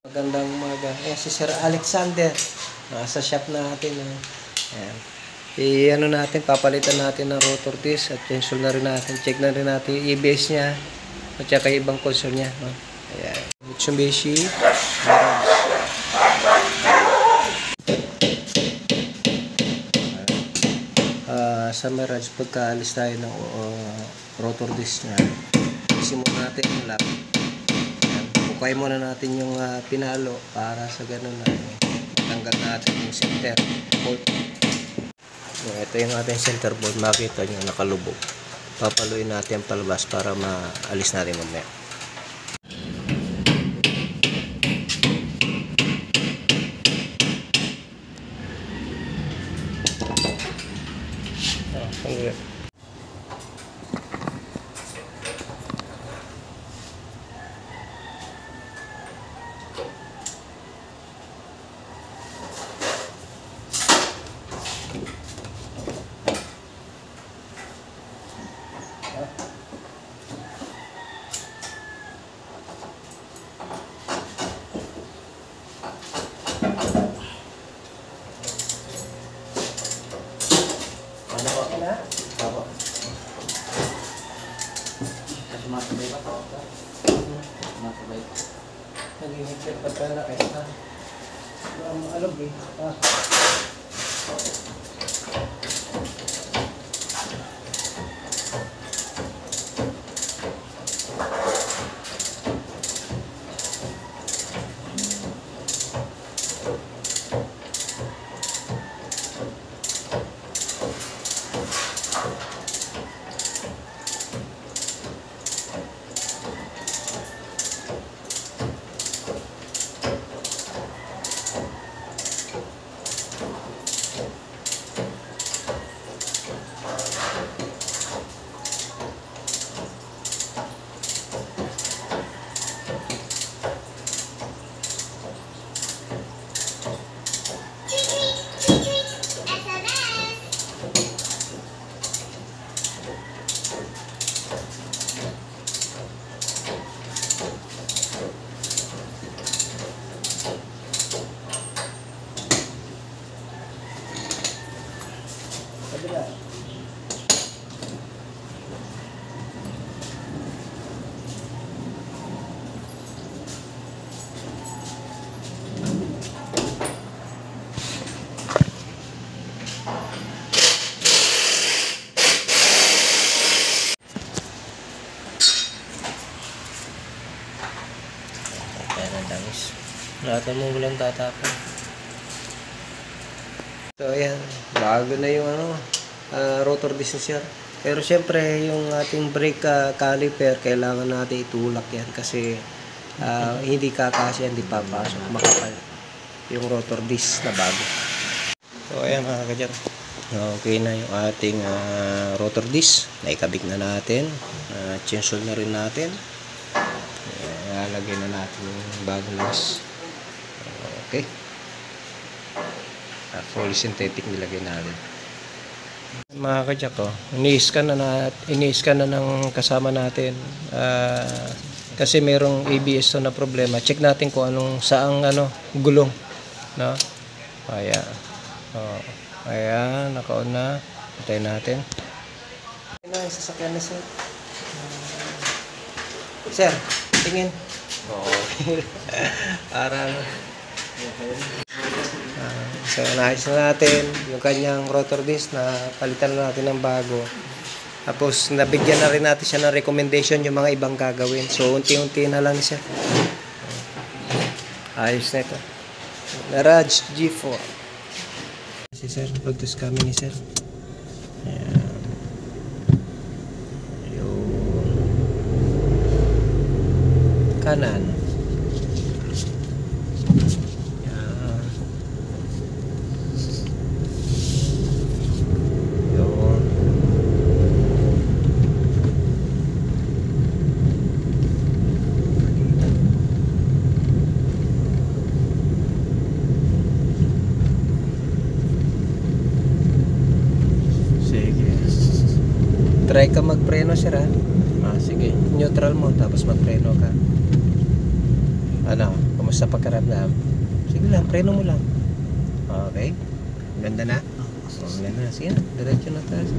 Magandang umaga. Ayan, si Sir Alexander. Nasa shop natin. Ayan. I-ano natin, papalitan natin ng rotor disc at install na rin natin. Check na rin natin yung ABS niya at saka yung ibang console niya. No? Ayan. Mitsubishi Mirage. Sa Mirage, pagkaalis tayo ng rotor disc niya, isimot natin yung lock. Bukay muna natin yung pinalo para sa ganun na tanggal natin yung center bolt. Ito yung ating center bolt, makita nyo nakalubog. Papaluin natin palabas para maalis natin mamaya. Okay. Sumasabay ba? Sumasabay. Nag-higpit pa tayo na kaysa. Alog eh. Lahat mo walang tatapon. So ayan, bago na yung rotor disc niya. Pero syempre yung ating brake caliper kailangan natin itulak yan kasi hindi kakasya, hindi papasok, makapal yung rotor disc na bago. So ayan mga kadyan, okay na yung ating rotor disc. Naikabit na natin, chainsaw na rin natin. Lalagyan na natin yung bagong lens. Okay. Fully synthetic nilagay natin. Mga kadyak ko, ini-scan na ng kasama natin. Kasi merong ABS to na problema. Check natin kung saang gulong, no? Ayan. Ayan, naka-on na. Patay natin. Ito na yung sasakyan na sir. Sir, tingin. Okay. Para so naayos na natin yung kanyang rotor disc na palitan na natin ng bago. Tapos nabigyan na rin natin siya ng recommendation yung mga ibang gagawin. So unti-unti na lang siya. Ayos na ito. Mirage G4. Si sir, pag-test kami ni sir. Ayan. Kanan. Yan. Yun. Sige. Try ka magpreno sir ha. Sige. Neutral mo tapos magpreno ka. Ano, Kamusta pakiramdam? Sige lang, preno mo lang. Okay. Ganda na? Ganda na. Sige na, diretso na tayo.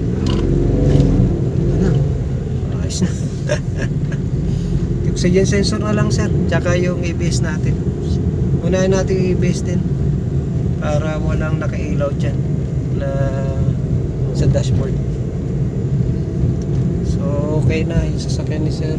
Ayos na. Oxygen sensor na lang, sir. Tsaka yung ABS natin. Unahin natin yung ABS din. Para walang nakailaw dyan na sa dashboard. So, okay na yung sasakyan ni sir.